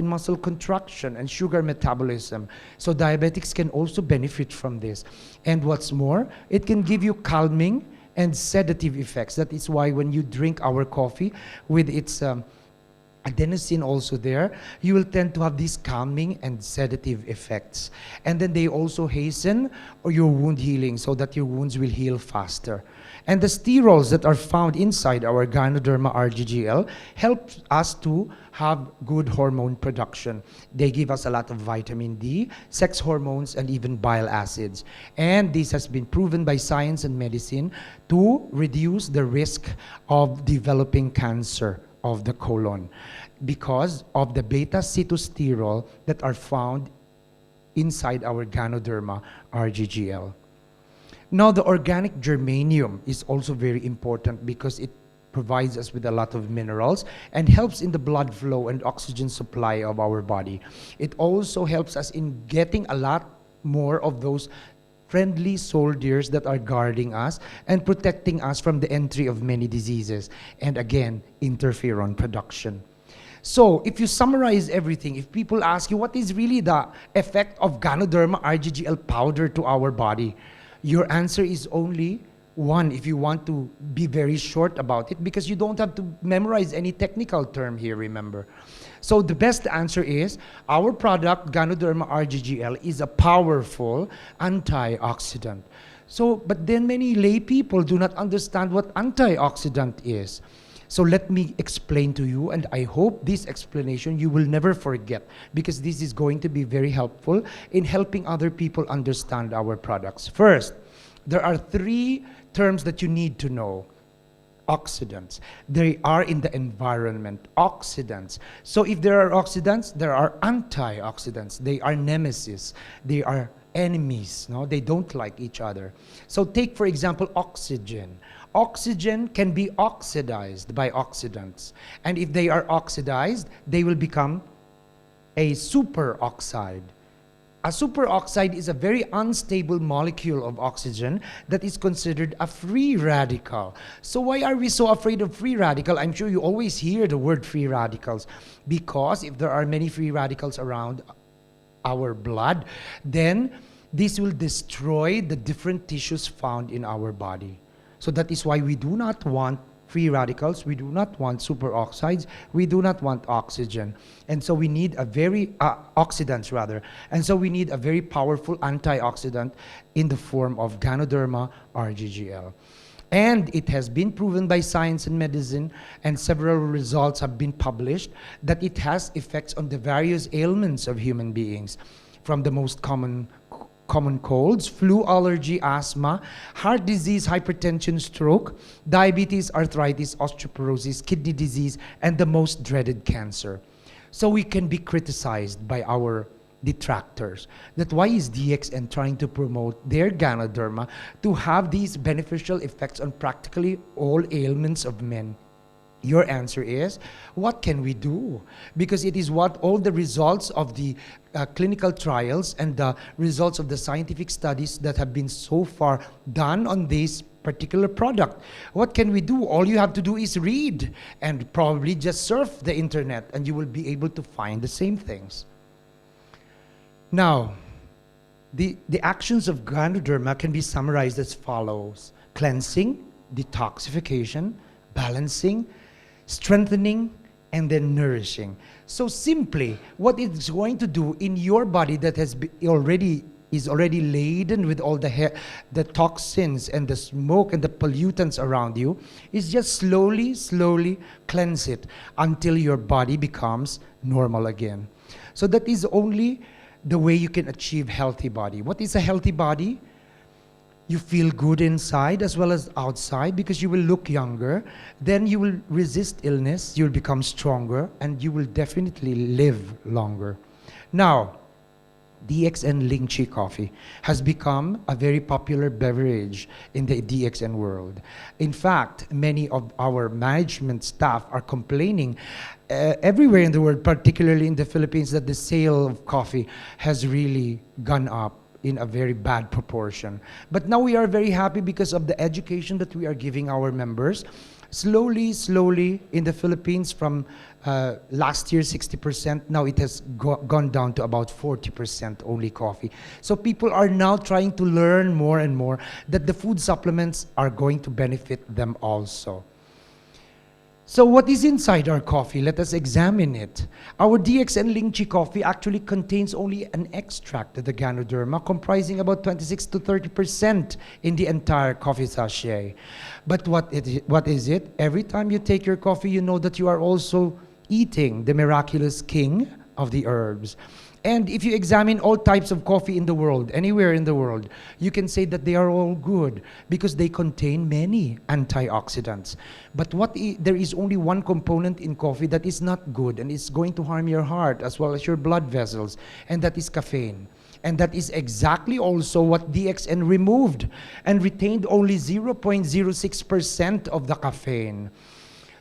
in muscle contraction and sugar metabolism. So diabetics can also benefit from this. And what's more, it can give you calming and sedative effects. That is why when you drink our coffee with its adenosine also there, you will tend to have these calming and sedative effects. And then they also hasten your wound healing so that your wounds will heal faster. And the sterols that are found inside our Ganoderma RGGL help us to have good hormone production. They give us a lot of vitamin D, sex hormones, and even bile acids. And this has been proven by science and medicine to reduce the risk of developing cancer of the colon because of the beta-cytosterol that are found inside our Ganoderma RGGL. Now, the organic germanium is also very important because it provides us with a lot of minerals and helps in the blood flow and oxygen supply of our body. It also helps us in getting a lot more of those friendly soldiers that are guarding us and protecting us from the entry of many diseases, and again, interferon production. So, if you summarize everything, if people ask you what is really the effect of Ganoderma RGGL powder to our body, your answer is only one if you want to be very short about it, because you don't have to memorize any technical term here, remember. So the best answer is our product, Ganoderma RGGL, is a powerful antioxidant. So, but then many lay people do not understand what antioxidant is. So let me explain to you, and I hope this explanation you will never forget, because this is going to be very helpful in helping other people understand our products. First, there are three terms that you need to know. Oxidants. They are in the environment. Oxidants. So if there are oxidants, there are antioxidants. They are nemesis. They are enemies. No? They don't like each other. So take, for example, oxygen. Oxygen can be oxidized by oxidants. And if they are oxidized, they will become a superoxide. A superoxide is a very unstable molecule of oxygen that is considered a free radical. So why are we so afraid of free radical? I'm sure you always hear the word free radicals, because if there are many free radicals around our blood, then this will destroy the different tissues found in our body. So that is why we do not want free radicals, we do not want superoxides, we do not want oxygen. And so we need a very, oxidants rather, and so we need a very powerful antioxidant in the form of Ganoderma RGGL. And it has been proven by science and medicine, and several results have been published, that it has effects on the various ailments of human beings, from the most common colds, flu, allergy, asthma, heart disease, hypertension, stroke, diabetes, arthritis, osteoporosis, kidney disease, and the most dreaded cancer. So we can be criticized by our detractors. That why is DXN trying to promote their Ganoderma to have these beneficial effects on practically all ailments of men? Your answer is, what can we do? Because it is what all the results of the clinical trials and the results of the scientific studies that have been so far done on this particular product. What can we do? All you have to do is read and probably just surf the internet, and you will be able to find the same things. Now, the actions of Ganoderma can be summarized as follows: cleansing, detoxification, balancing, strengthening, and then nourishing. So simply, what it's going to do in your body that is already laden with all the toxins and the smoke and the pollutants around you, is just slowly cleanse it until your body becomes normal again. So that is only the way you can achieve healthy body. What is a healthy body? You feel good inside as well as outside, because you will look younger, then you will resist illness, you will become stronger, and you will definitely live longer. Now, DXN Lychee coffee has become a very popular beverage in the DXN world. In fact, many of our management staff are complaining everywhere in the world, particularly in the Philippines, that the sale of coffee has really gone up in a very bad proportion. But now we are very happy because of the education that we are giving our members. Slowly, in the Philippines, from last year 60%, now it has gone down to about 40% only coffee. So people are now trying to learn more and more that the food supplements are going to benefit them also. So what is inside our coffee? Let us examine it. Our DXN Lychee coffee actually contains only an extract of the Ganoderma, comprising about 26 to 30% in the entire coffee sachet. But what is it? Every time you take your coffee, you know that you are also eating the miraculous king of the herbs. And if you examine all types of coffee in the world, anywhere in the world, you can say that they are all good because they contain many antioxidants. But there is only one component in coffee that is not good and is going to harm your heart as well as your blood vessels, and that is caffeine. And that is exactly also what DXN removed and retained only 0.06% of the caffeine,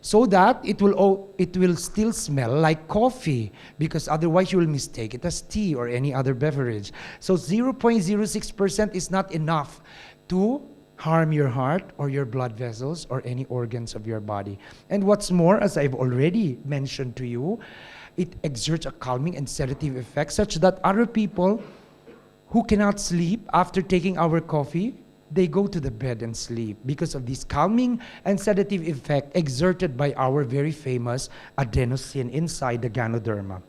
so that it will still smell like coffee, because otherwise you will mistake it as tea or any other beverage. So 0.06% is not enough to harm your heart or your blood vessels or any organs of your body. And what's more, as I've already mentioned to you, it exerts a calming and sedative effect such that other people who cannot sleep after taking our coffee, they go to the bed and sleep because of this calming and sedative effect exerted by our very famous adenosine inside the Ganoderma.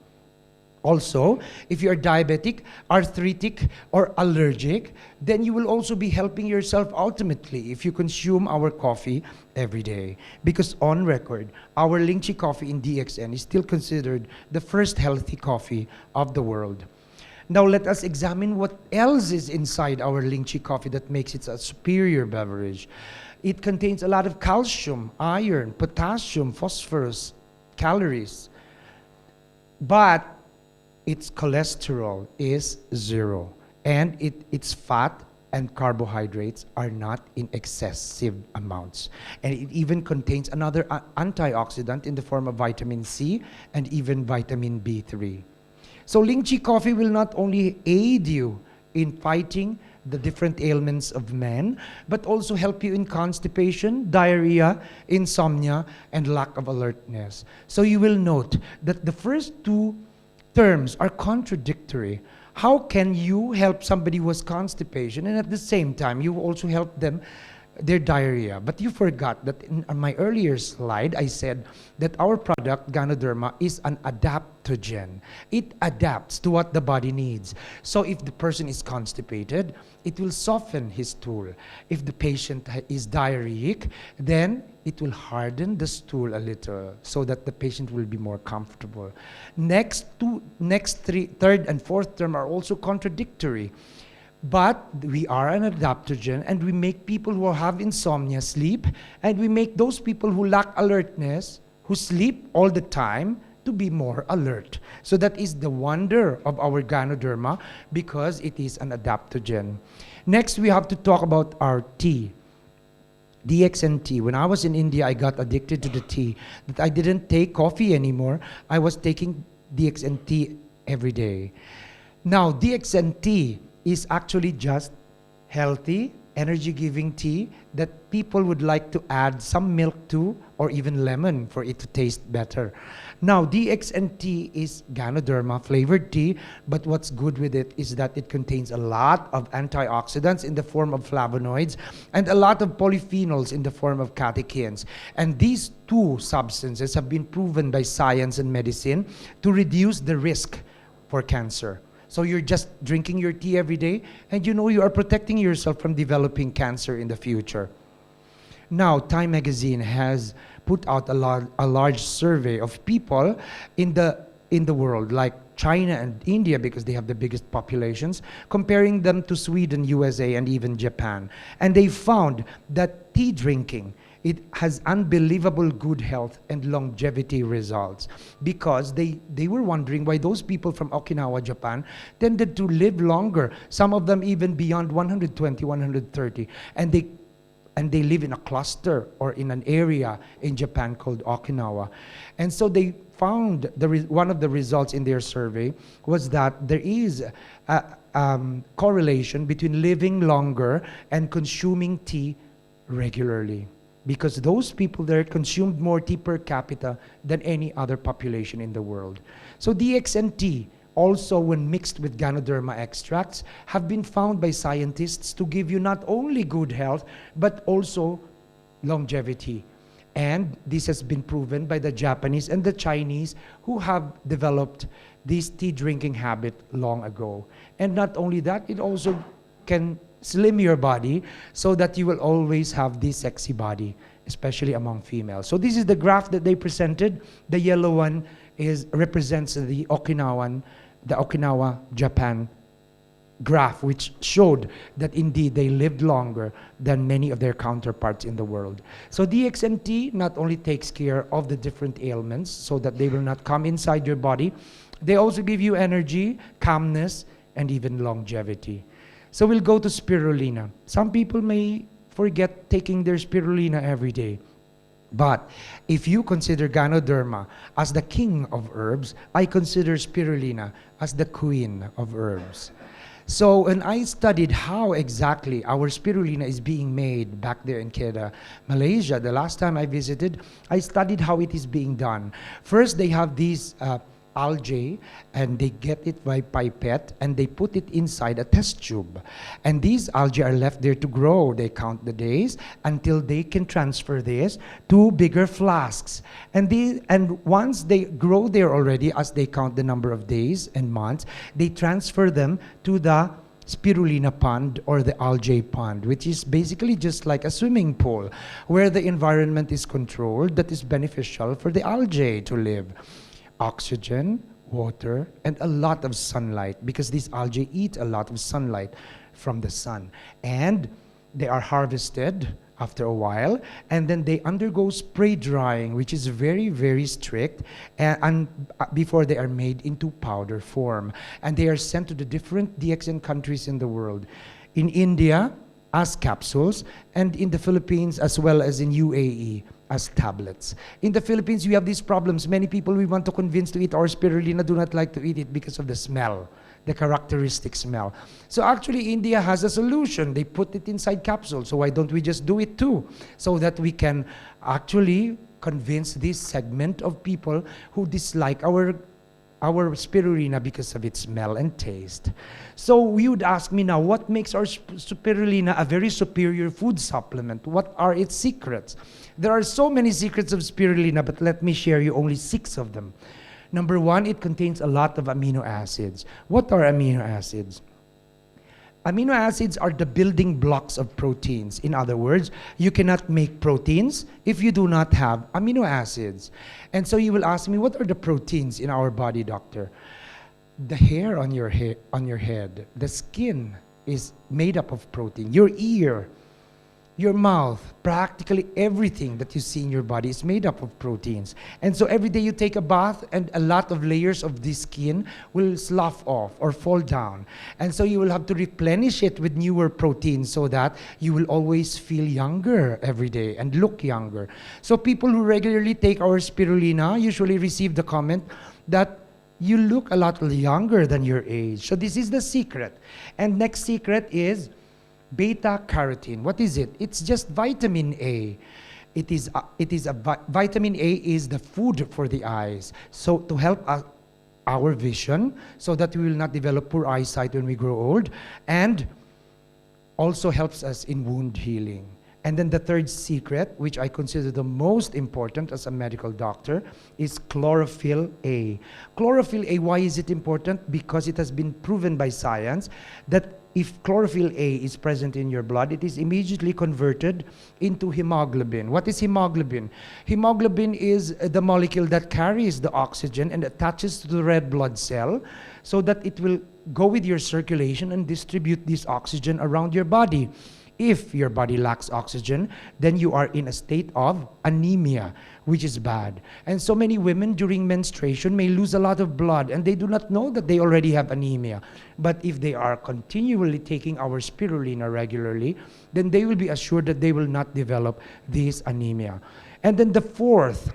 Also, if you are diabetic, arthritic, or allergic, then you will also be helping yourself ultimately if you consume our coffee every day. Because on record, our Lychee coffee in DXN is still considered the first healthy coffee of the world. Now let us examine what else is inside our Lychee coffee that makes it a superior beverage. It contains a lot of calcium, iron, potassium, phosphorus, calories, but its cholesterol is 0, and its fat and carbohydrates are not in excessive amounts. And it even contains another antioxidant in the form of vitamin C and even vitamin B3. So Lychee coffee will not only aid you in fighting the different ailments of men, but also help you in constipation, diarrhea, insomnia, and lack of alertness. So you will note that the first two terms are contradictory. How can you help somebody who has constipation and at the same time you also help them their diarrhea? But you forgot that in my earlier slide, I said that our product, Ganoderma, is an adaptogen. It adapts to what the body needs. So if the person is constipated, it will soften his stool. If the patient is diarrheic, then it will harden the stool a little so that the patient will be more comfortable. Third and fourth term are also contradictory. But we are an adaptogen, and we make people who have insomnia sleep, and we make those people who lack alertness, who sleep all the time, to be more alert. So that is the wonder of our Ganoderma, because it is an adaptogen. Next, we have to talk about our tea. DXN tea. When I was in India, I got addicted to the tea. That I didn't take coffee anymore. I was taking DXN tea every day. Now, DXN tea is actually just healthy, energy-giving tea that people would like to add some milk to or even lemon for it to taste better. Now, DXN tea is Ganoderma flavored tea, but what's good with it is that it contains a lot of antioxidants in the form of flavonoids and a lot of polyphenols in the form of catechins. And these two substances have been proven by science and medicine to reduce the risk for cancer. So you're just drinking your tea every day, and you know you are protecting yourself from developing cancer in the future. Now, Time magazine has put out a large survey of people in the world, like China and India, because they have the biggest populations, comparing them to Sweden, USA, and even Japan. And they found that tea drinking, it has unbelievable good health and longevity results, because they were wondering why those people from Okinawa, Japan, tended to live longer, some of them even beyond 120, 130. And they live in a cluster or in an area in Japan called Okinawa. And so they found one of the results in their survey was that there is a correlation between living longer and consuming tea regularly. because those people there consumed more tea per capita than any other population in the world. So DXN tea, also when mixed with Ganoderma extracts, have been found by scientists to give you not only good health, but also longevity. And this has been proven by the Japanese and the Chinese who have developed this tea drinking habit long ago. And not only that, it also can slim your body so that you will always have this sexy body, especially among females. So this is the graph that they presented. The yellow one represents the Okinawa, Japan graph, which showed that indeed they lived longer than many of their counterparts in the world. So DXNT not only takes care of the different ailments so that they will not come inside your body, they also give you energy, calmness, and even longevity. So we'll go to spirulina. Some people may forget taking their spirulina every day. But if you consider Ganoderma as the king of herbs, I consider spirulina as the queen of herbs. So when I studied how exactly our spirulina is being made back there in Kedah, Malaysia, the last time I visited, I studied how it is being done. First, they have these algae, and they get it by pipette, and they put it inside a test tube. And these algae are left there to grow. They count the days until they can transfer this to bigger flasks. And once they grow there already, as they count the number of days and months, they transfer them to the spirulina pond or the algae pond, which is basically just like a swimming pool where the environment is controlled that is beneficial for the algae to live. Oxygen, water, and a lot of sunlight, because these algae eat a lot of sunlight from the sun. And they are harvested after a while, and then they undergo spray drying, which is very, very strict, and before they are made into powder form. And they are sent to the different DXN countries in the world. In India, as capsules, and in the Philippines, as well as in UAE, as tablets. In the Philippines, we have these problems. Many people we want to convince to eat our spirulina do not like to eat it because of the smell, the characteristic smell. So actually, India has a solution. They put it inside capsules. So why don't we just do it too? So that we can actually convince this segment of people who dislike our spirulina because of its smell and taste. So you would ask me now, what makes our spirulina a very superior food supplement? What are its secrets? There are so many secrets of spirulina, but let me share you only 6 of them. Number 1, it contains a lot of amino acids. What are amino acids? Amino acids are the building blocks of proteins. In other words, you cannot make proteins if you do not have amino acids. And so you will ask me, what are the proteins in our body, doctor? The hair on your head, the skin is made up of protein. Your ear, your mouth, practically everything that you see in your body is made up of proteins. And so every day you take a bath and a lot of layers of this skin will slough off or fall down. And so you will have to replenish it with newer proteins so that you will always feel younger every day and look younger. So people who regularly take our spirulina usually receive the comment that you look a lot younger than your age. So this is the secret. And next secret is beta carotene. What is it? It's just vitamin A. Vitamin A is the food for the eyes. So to help our vision, so that we will not develop poor eyesight when we grow old, and also helps us in wound healing. And then the third secret, which I consider the most important as a medical doctor, is chlorophyll A. Chlorophyll A, why is it important? Because it has been proven by science that if chlorophyll A is present in your blood, it is immediately converted into hemoglobin. What is hemoglobin? Hemoglobin is the molecule that carries the oxygen and attaches to the red blood cell so that it will go with your circulation and distribute this oxygen around your body. If your body lacks oxygen, then you are in a state of anemia, which is bad. And so many women during menstruation may lose a lot of blood, and they do not know that they already have anemia. But if they are continually taking our spirulina regularly, then they will be assured that they will not develop this anemia. And then the fourth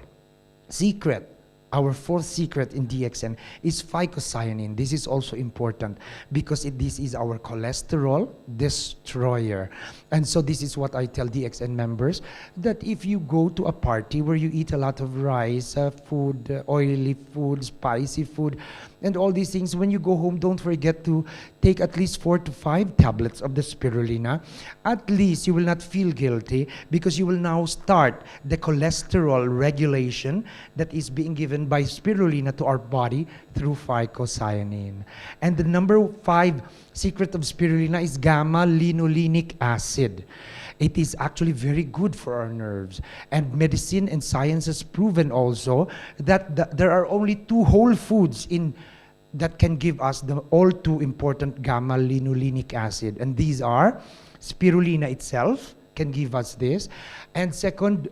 secret our fourth secret in DXN is phycocyanin. This is also important because this is our cholesterol destroyer. And so this is what I tell DXN members, that if you go to a party where you eat a lot of rice, food, oily food, spicy food, and all these things, when you go home, don't forget to take at least 4 to 5 tablets of the spirulina. At least you will not feel guilty because you will now start the cholesterol regulation that is being given by spirulina to our body through phycocyanin. And the number 5 secret of spirulina is gamma-linolenic acid. It is actually very good for our nerves. And medicine and science has proven also that there are only 2 whole foods that can give us the all too important gamma-linolenic acid. And these are spirulina itself can give us this. And second,